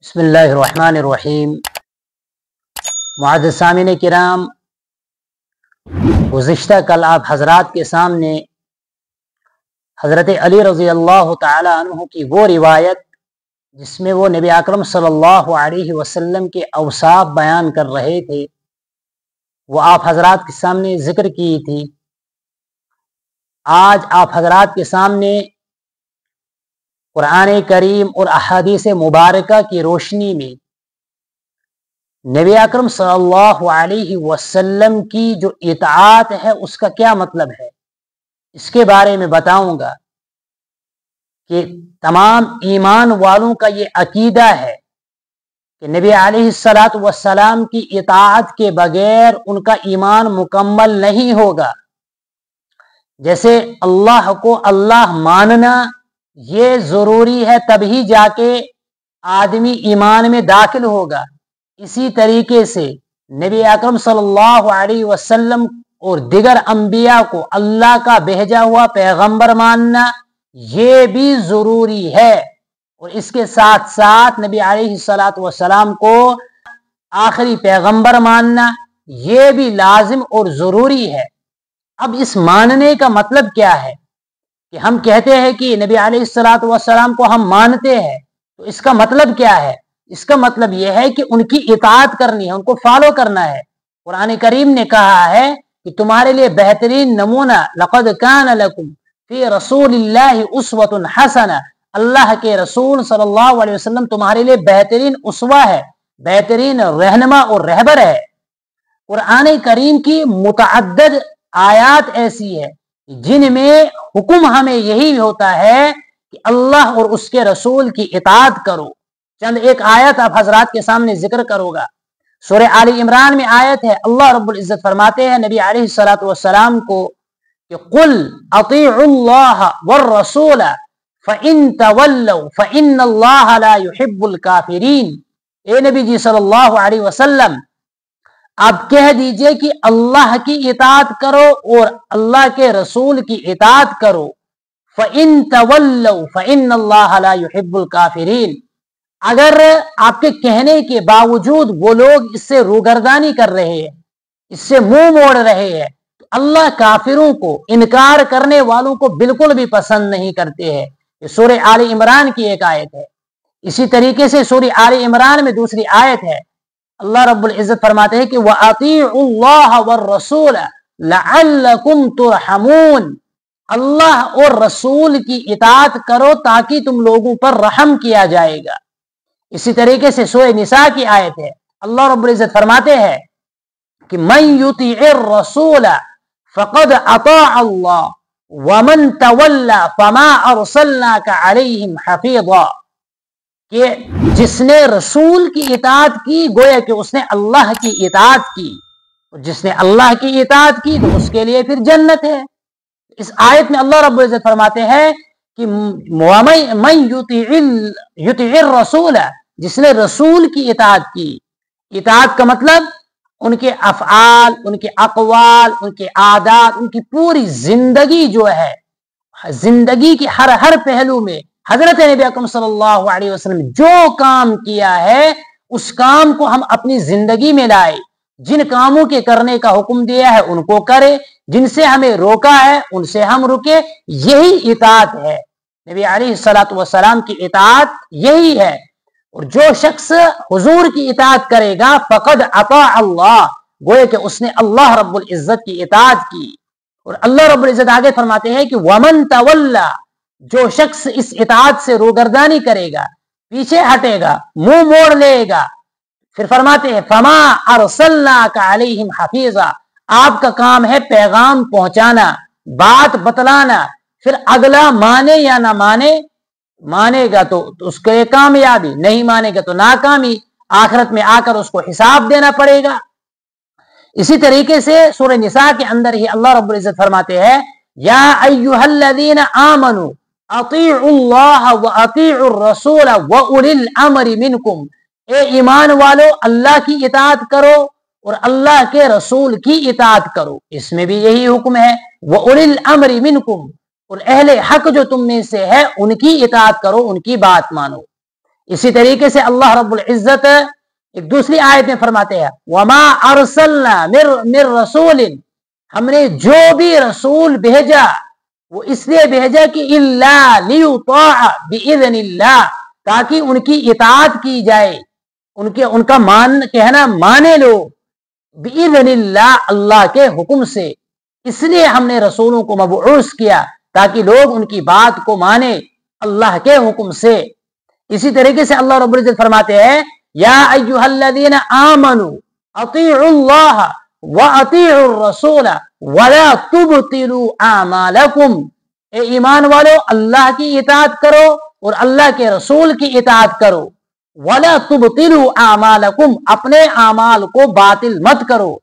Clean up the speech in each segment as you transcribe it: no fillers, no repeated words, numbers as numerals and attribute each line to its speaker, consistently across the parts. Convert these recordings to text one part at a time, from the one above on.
Speaker 1: بسم اللہ الرحمن الرحیم۔ معزز سامعین کرام، گزشتہ کل آپ حضرات کے سامنے حضرت علی رضی اللہ تعالی عنہ کی وہ روایت جس میں وہ نبی اکرم صلی اللہ علیہ وسلم کے اوصاف بیان کر رہے تھے وہ آپ حضرات کے سامنے ذکر کی تھی۔ آج آپ حضرات کے سامنے قرآن کریم اور احادیث مبارکہ کی روشنی میں نبی اکرم صلی اللہ علیہ وسلم کی جو اطاعت ہے اس کا کیا مطلب ہے، اس کے بارے میں بتاؤں گا کہ تمام ایمان والوں کا یہ عقیدہ ہے کہ نبی علیہ السلام کی اطاعت کے بغیر ان کا ایمان مکمل نہیں ہوگا۔ جیسے اللہ کو اللہ ماننا یہ ضروری ہے تبھی جا کے آدمی ایمان میں داخل ہوگا، اسی طریقے سے نبی اکرم صلی اللہ علیہ وسلم اور دیگر انبیاء کو اللہ کا بھیجا ہوا پیغمبر ماننا یہ بھی ضروری ہے، اور اس کے ساتھ ساتھ نبی علیہ السلام کو آخری پیغمبر ماننا یہ بھی لازم اور ضروری ہے۔ اب اس ماننے کا مطلب کیا ہے کہ ہم کہتے ہیں کہ نبی علیہ السلام کو ہم مانتے ہیں، تو اس کا مطلب کیا ہے؟ اس کا مطلب یہ ہے کہ ان کی اطاعت کرنی ہے، ان کو فالو کرنا ہے۔ قرآن کریم نے کہا ہے کہ تمہارے لیے بہترین نمونہ لقد کان لکم فی رسول اللہ اسوۃ حسنہ، اللہ کے رسول صلی اللہ علیہ وسلم تمہارے لیے بہترین اسوہ ہے، بہترین رہنما اور رہبر ہے۔ قرآن کریم کی متعدد آیات ایسی ہے جن میں حکم ہمیں یہی ہوتا ہے کہ اللہ اور اس کے رسول کی اطاعت کرو۔ چند ایک آیت آپ حضرات کے سامنے ذکر کروں گا۔ سورہ آل عمران میں آیت ہے، اللہ رب العزت فرماتے ہیں نبی علیہ السلام کو کہ قل اطیعوا اللہ والرسول فإن تولوا فإن اللہ لا يحب الکافرین۔ اے نبی جی صلی اللہ علیہ وسلم آپ کہہ دیجئے کہ اللہ کی اطاعت کرو اور اللہ کے رسول کی اطاعت کرو۔ فَإِن تَوَلَّوْا فَإِنَّ اللَّهَ لَا يُحِبُّ الْكَافِرِينَ، اگر آپ کے کہنے کے باوجود وہ لوگ اس سے روگردانی کر رہے ہیں، اس سے منہ موڑ رہے ہیں، تو اللہ کافروں کو، انکار کرنے والوں کو بالکل بھی پسند نہیں کرتے ہیں۔ یہ سورہ آل عمران کی ایک آیت ہے۔ اسی طریقے سے سورہ آل عمران میں دوسری آیت ہے، اللہ رب العزت فرماتے ہیں کہ وَأَطِيعُوا اللَّهَ وَالرَّسُولَ لَعَلَّكُمْ تُرْحَمُونَ، اللہ اور رسول کی اطاعت کرو تاکہ تم لوگوں پر رحم کیا جائے گا۔ اسی طریقے سے سورہ نساء کی آیت ہے، اللہ رب العزت فرماتے ہیں کہ مَن يُطِعِ الرَّسُولَ فَقَدْ أَطَاعَ اللَّهَ وَمَن تَوَلَّى فَمَا أَرْسَلْنَاكَ عَلَيْهِمْ حَفِيظًا، کہ جس نے رسول کی اطاعت کی گویا کہ اس نے اللہ کی اطاعت کی، اور جس نے اللہ کی اطاعت کی تو اس کے لیے پھر جنت ہے۔ اس آیت میں اللہ رب العزت فرماتے ہیں کہ من یطیع الرسول، جس نے رسول کی اطاعت کی۔ اطاعت کا مطلب ان کے افعال، ان کے اقوال، ان کے عادات، ان کی پوری زندگی جو ہے، زندگی کی ہر پہلو میں حضرت نبی اکرم صلی اللہ علیہ وسلم جو کام کیا ہے اس کام کو ہم اپنی زندگی میں لائے، جن کاموں کے کرنے کا حکم دیا ہے ان کو کرے، جن سے ہمیں روکا ہے ان سے ہم رکے، یہی اطاعت ہے۔ نبی علیہ السلام کی اطاعت یہی ہے، اور جو شخص حضور کی اطاعت کرے گا فقد اطاع اللہ، گویا کہ اس نے اللہ رب العزت کی اطاعت کی۔ اور اللہ رب العزت آگے فرماتے ہیں کہ وَمَن تَوَلَّى، جو شخص اس اطاعت سے روگردانی کرے گا، پیچھے ہٹے گا، منہ موڑ لے گا، پھر فرماتے ہیں فَمَا أَرْسَلْنَاكَ عَلَيْهِمْ حَفِيظًا، آپ کا کام ہے پیغام پہنچانا، بات بتلانا، پھر اگلا مانے یا نہ مانے، مانے گا تو اس کے کامیابی، نہیں مانے گا تو ناکامی، آخرت میں آ کر اس کو حساب دینا پڑے گا۔ اسی طریقے سے سورہ نساء کے اندر ہی اللہ رب العزت فرماتے ہیں یا ایھا الذین آمنوا اطیعوا اللہ واطیعوا الرسول واولی الامر منکم، اے ایمان والو اللہ کی اطاعت کرو اور اللہ کے رسول کی اطاعت کرو، اس میں بھی یہی حکم ہے، واولی الامر منکم، اور اہل حق جو تم میں سے ہے ان کی اطاعت کرو، ان کی بات مانو۔ اسی طریقے سے اللہ رب العزت ایک دوسری آیت میں فرماتے ہیں وما ارسلنا من رسول، ہم نے جو بھی رسول بھیجا وہ اس لیے بھیجا کہ الا لیطاع باذن اللہ، تاکہ ان کی اطاعت کی جائے، ان کا کہنا مانے لو، باذن اللہ، اللہ کے حکم سے۔ اس لیے ہم نے رسولوں کو مبعوث کیا تاکہ لوگ ان کی بات کو مانے اللہ کے حکم سے۔ اسی طریقے سے اللہ رب العزت فرماتے ہیں یا ایھا الذین آمنوا اطیعوا اللہ واطیعوا الرسول ولا تبطلوا اعمالکم، اے ایمان والو اللہ کی اطاعت کرو اور اللہ کے رسول کی اطاعت کرو، ولا تبطلوا اعمالکم، اپنے اعمال کو باطل مت کرو۔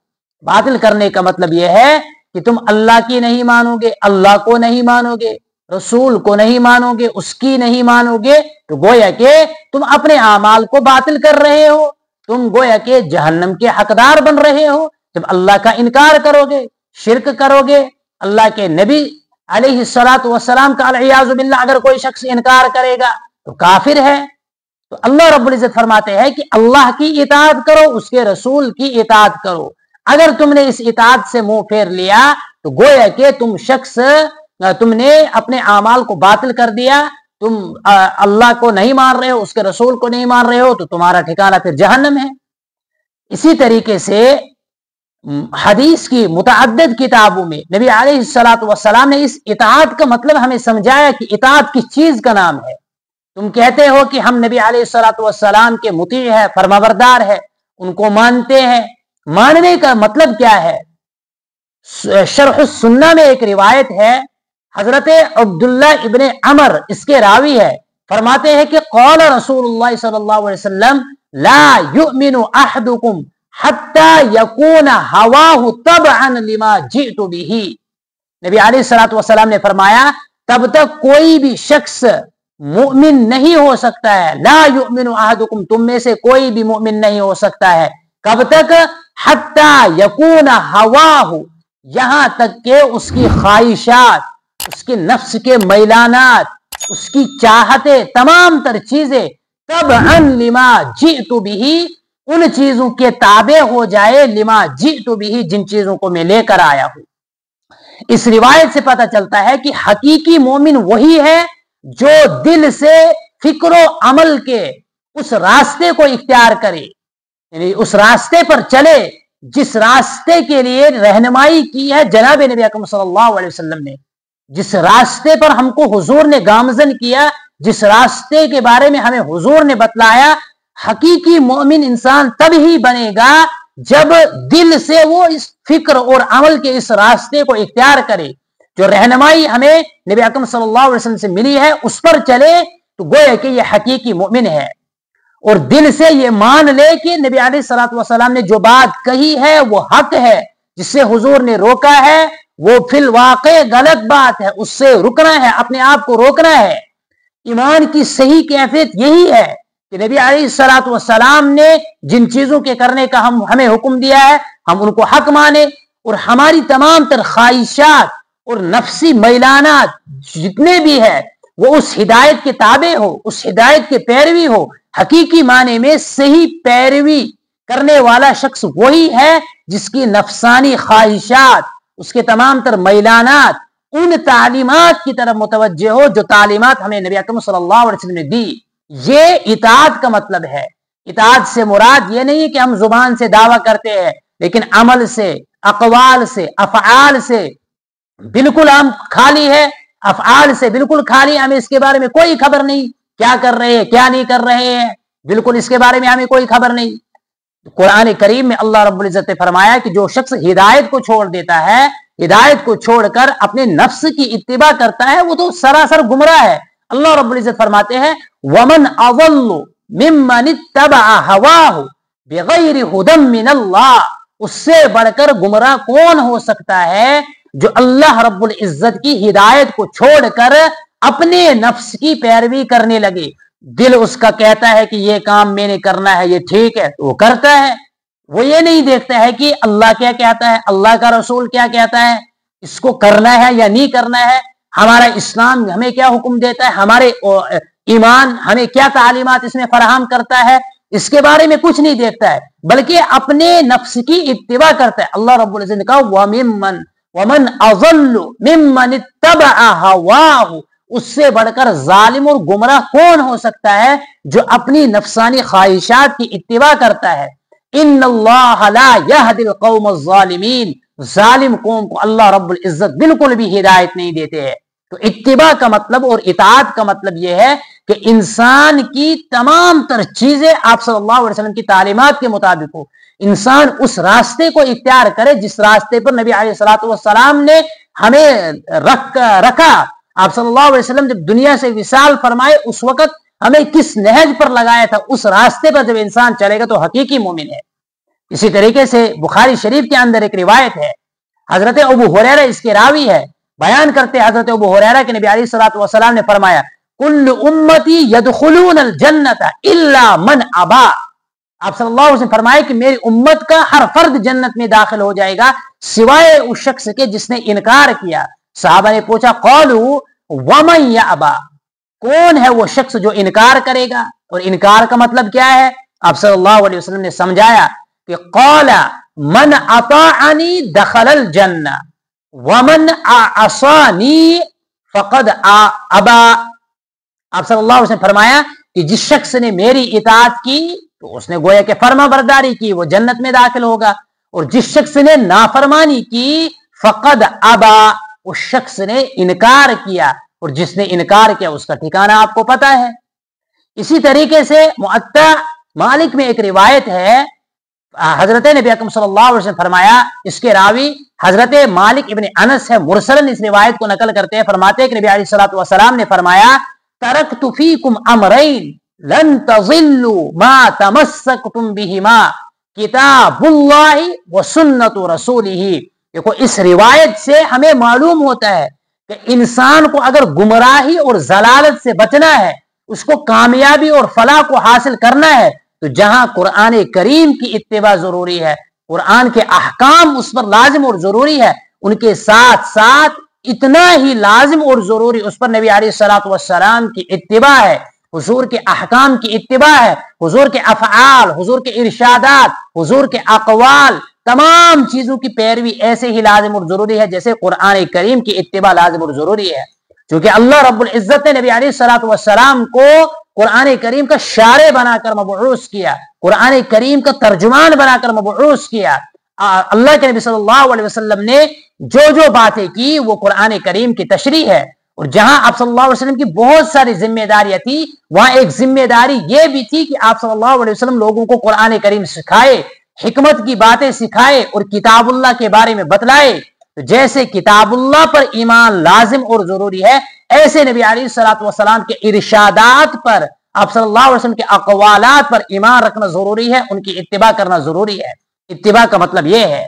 Speaker 1: باطل کرنے کا مطلب یہ ہے کہ تم اللہ کی نہیں مانو گے، اللہ کو نہیں مانو گے، رسول کو نہیں مانو گے، اس کی نہیں مانو گے، تو گویا کہ تم اپنے اعمال کو باطل کر رہے ہو، تم گویا کہ جہنم کے حقدار بن رہے ہو۔ جب اللہ کا انکار کرو گے، شرک کرو گے، اللہ کے نبی علیہ الصلاۃ والسلام کا العیاذ باللہ اگر کوئی شخص انکار کرے گا تو کافر ہے۔ تو اللہ رب العزت فرماتے ہیں کہ اللہ کی اطاعت کرو، اس کے رسول کی اطاعت کرو۔ اگر تم نے اس اطاعت سے منہ پھیر لیا تو گویا کہ تم نے اپنے اعمال کو باطل کر دیا، تم اللہ کو نہیں مان رہے ہو، اس کے رسول کو نہیں مان رہے ہو، تو تمہارا ٹھکانہ پھر جہنم ہے۔ اسی طریقے سے حدیث کی متعدد کتابوں میں نبی علیہ الصلاۃ والسلام نے اس اطاعت کا مطلب ہمیں سمجھایا کہ اطاعت کس چیز کا نام ہے۔ تم کہتے ہو کہ ہم نبی علیہ الصلاۃ والسلام کے مطیع ہے، فرمانبردار ہے، ان کو مانتے ہیں۔ ماننے کا مطلب کیا ہے؟ شرح السنہ میں ایک روایت ہے، حضرت عبداللہ ابن عمر اس کے راوی ہے، فرماتے ہیں کہ قال رسول اللہ صلی اللہ علیہ وسلم لا یؤمن احدکم حتی یکون ہواہ تبعا لما جئت بہ۔ نبی علیہ الصلوۃ والسلام نے فرمایا تب تک کوئی بھی شخص مؤمن نہیں ہو سکتا ہے، لا یؤمن احدکم، تم میں سے کوئی بھی مؤمن نہیں ہو سکتا ہے، کب تک؟ حتی یکون ہواہ، یہاں تک کہ اس کی خواہشات، اس کے نفس کے میلانات، اس کی چاہتیں، تمام تر چیزیں تبعا لما جئت بہ، ان چیزوں کے تابع ہو جائے، لما جئت بہ، جن چیزوں کو میں لے کر آیا ہوں۔ اس روایت سے پتہ چلتا ہے کہ حقیقی مومن وہی ہے جو دل سے فکر و عمل کے اس راستے کو اختیار کرے، یعنی اس راستے پر چلے جس راستے کے لیے رہنمائی کی ہے جناب نبی اکرم صلی اللہ علیہ وسلم نے، جس راستے پر ہم کو حضور نے گامزن کیا، جس راستے کے بارے میں ہمیں حضور نے بتلایا۔ حقیقی مومن انسان تب ہی بنے گا جب دل سے وہ اس فکر اور عمل کے اس راستے کو اختیار کرے، جو رہنمائی ہمیں نبی اکرم صلی اللہ علیہ وسلم سے ملی ہے اس پر چلے، تو گویا کہ یہ حقیقی مومن ہے، اور دل سے یہ مان لے کہ نبی علیہ الصلوۃ والسلام نے جو بات کہی ہے وہ حق ہے، جس سے حضور نے روکا ہے وہ فی الواقع غلط بات ہے، اس سے رکنا ہے، اپنے آپ کو روکنا ہے۔ ایمان کی صحیح کیفیت یہی ہے کہ نبی علیہ الصلوۃ والسلام نے جن چیزوں کے کرنے کا ہمیں حکم دیا ہے ہم ان کو حق مانے، اور ہماری تمام تر خواہشات اور نفسی میلانات جتنے بھی ہے وہ اس ہدایت کے تابع ہو، اس ہدایت کے پیروی ہو۔ حقیقی معنی میں صحیح پیروی کرنے والا شخص وہی ہے جس کی نفسانی خواہشات، اس کے تمام تر میلانات ان تعلیمات کی طرف متوجہ ہو جو تعلیمات ہمیں نبی اکرم صلی اللہ علیہ وسلم نے دی۔ یہ اطاعت کا مطلب ہے۔ اطاعت سے مراد یہ نہیں کہ ہم زبان سے دعویٰ کرتے ہیں، لیکن عمل سے، اقوال سے، افعال سے بالکل ہم خالی ہے، افعال سے بالکل خالی، ہمیں اس کے بارے میں کوئی خبر نہیں، کیا کر رہے ہیں کیا نہیں کر رہے ہیں، بالکل اس کے بارے میں ہمیں کوئی خبر نہیں۔ قرآن کریم میں اللہ رب العزت نے فرمایا کہ جو شخص ہدایت کو چھوڑ دیتا ہے، ہدایت کو چھوڑ کر اپنے نفس کی اتباع کرتا ہے، وہ تو سراسر گمراہ ہے۔ اللہ رب العزت فرماتے ہیں وَمَنْ أَضَلُّ مِمَّنِ اتَّبَعَ هَوَاهُ بِغَيْرِ هُدًى مِّنَ اللَّهِ، اس سے بڑھ کر گمراہ کون ہو سکتا ہے جو اللہ رب العزت کی ہدایت کو چھوڑ کر اپنے نفس کی پیروی کرنے لگے۔ دل اس کا کہتا ہے کہ یہ کام میں نے کرنا ہے، یہ ٹھیک ہے، وہ کرتا ہے۔ وہ یہ نہیں دیکھتا ہے کہ اللہ کیا کہتا ہے، اللہ کا رسول کیا کہتا ہے، اس کو کرنا ہے یا نہیں کرنا ہے، ہمارا اسلام ہمیں کیا حکم دیتا ہے، ہمارے ایمان ہمیں کیا تعلیمات اس میں فراہم کرتا ہے، اس کے بارے میں کچھ نہیں دیکھتا ہے، بلکہ اپنے نفس کی اتباع کرتا ہے۔ اللہ رب العزت نے کہا وَمَنْ أَضَلُّ مِمَّنِ اتَّبَعَ هَوَاهُ، اس سے بڑھ کر ظالم اور گمراہ کون ہو سکتا ہے جو اپنی نفسانی خواہشات کی اتباع کرتا ہے۔ ان اللہ لا يهدي القوم الظالمین، ظالم قوم کو اللہ رب العزت بالکل بھی ہدایت نہیں دیتے ہیں۔ تو اتباع کا مطلب اور اطاعت کا مطلب یہ ہے کہ انسان کی تمام تر چیزیں آپ صلی اللہ علیہ وسلم کی تعلیمات کے مطابق ہو، انسان اس راستے کو اختیار کرے جس راستے پر نبی علیہ الصلوۃ والسلام نے ہمیں رکھا۔ آپ صلی اللہ علیہ وسلم جب دنیا سے وصال فرمائے اس وقت ہمیں کس نہج پر لگایا تھا، اس راستے پر جب انسان چلے گا تو حقیقی مومن ہے۔ اسی طریقے سے بخاری شریف کے اندر ایک روایت ہے، حضرت ابو ہریرہ اس کے راوی ہے، بیان کرتے حضرت ابو ہریرہ کہ نبی علیہ الصلوۃ والسلام نے فرمایا کل امتی یدخلون الجنت الا من ابا۔ آپ صلی اللہ علیہ وسلم فرمائے کہ میری امت کا ہر فرد جنت میں داخل ہو جائے گا سوائے اس شخص کے جس نے انکار کیا۔ صحابہ نے پوچھا قالوا ومن یابا، کون ہے وہ شخص جو انکار کرے گا؟ اور انکار کا مطلب کیا ہے؟ آپ صلی اللہ علیہ وسلم نے سمجھایا کہ قال من اطاعنی دخل الجنہ ومن عصانی فقد ابا۔ آپ صلی اللہ علیہ وسلم فرمایا کہ جس شخص نے میری اطاعت کی تو اس نے گویا کہ فرما برداری کی، وہ جنت میں داخل ہوگا، اور جس شخص نے نافرمانی کی فقد ابا، اس شخص نے انکار کیا، اور جس نے انکار کیا اس کا ٹھکانہ آپ کو پتا ہے۔ اسی طریقے سے موطا مالک میں ایک روایت ہے، حضرت نبی اکرم صلی اللہ علیہ وسلم فرمایا، اس کے راوی حضرت مالک ابن انس ہے، مرسلن اس روایت کو نقل کرتے ہیں، فرماتے ہیں کہ نبی علیہ الصلوۃ والسلام نے فرمایا ترکت فیکم امرین لن تضلوا ما تمسکتم بہما کتاب اللہ و سنت رسولہ۔ دیکھو اس روایت سے ہمیں معلوم ہوتا ہے کہ انسان کو اگر گمراہی اور ضلالت سے بچنا ہے، اس کو کامیابی اور فلاح کو حاصل کرنا ہے، تو جہاں قرآن کریم کی اتباع ضروری ہے، قرآن کے احکام اس پر لازم اور ضروری ہے، ان کے ساتھ ساتھ اتنا ہی لازم اور ضروری اس پر نبی علیہ الصلوۃ والسلام کی اتباع ہے، حضور کے احکام کی اتباع ہے، حضور کے افعال، حضور کے ارشادات، حضور کے اقوال، تمام چیزوں کی پیروی ایسے ہی لازم اور ضروری ہے جیسے قرآن کریم کی اتباع لازم اور ضروری ہے۔ کیونکہ اللہ رب العزت نے نبی علیہ الصلوۃ والسلام کو قرآن کریم کا شارع بنا کر مبعوث کیا، قرآن کریم کا ترجمان بنا کر مبعوث کیا۔ اللہ کے نبی صلی اللہ علیہ وسلم نے جو باتیں کی وہ قرآن کریم کی تشریح ہے، اور جہاں آپ صلی اللہ علیہ وسلم کی بہت ساری ذمہ داریاں تھی، وہاں ایک ذمہ داری یہ بھی تھی کہ آپ صلی اللہ علیہ وسلم لوگوں کو قرآن کریم سکھائے، حکمت کی باتیں سکھائے اور کتاب اللہ کے بارے میں بتلائے۔ تو جیسے کتاب اللہ پر ایمان لازم اور ضروری ہے، ایسے نبی علیہ الصلوۃ والسلام کے ارشادات پر، آپ صلی اللہ علیہ وسلم کے اقوالات پر ایمان رکھنا ضروری ہے، ان کی اتباع کرنا ضروری ہے۔ اتباع کا مطلب یہ ہے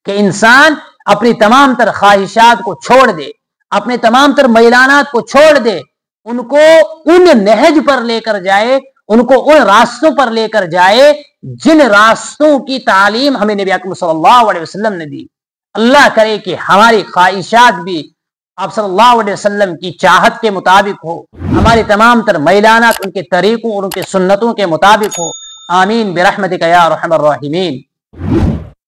Speaker 1: کہ انسان اپنی تمام تر خواہشات کو چھوڑ دے، اپنے تمام تر میلانات کو چھوڑ دے، ان کو ان نہج پر لے کر جائے، ان کو ان راستوں پر لے کر جائے جن راستوں کی تعلیم ہمیں نبی اکرم صلی اللہ علیہ وسلم نے دی۔ اللہ کرے کہ ہماری خواہشات بھی آپ صلی اللہ علیہ وسلم کی چاہت کے مطابق ہو، ہماری تمام تر میلانات ان کے طریقوں اور ان کے سنتوں کے مطابق ہو۔ آمین برحمتک یا ارحم الراحمین۔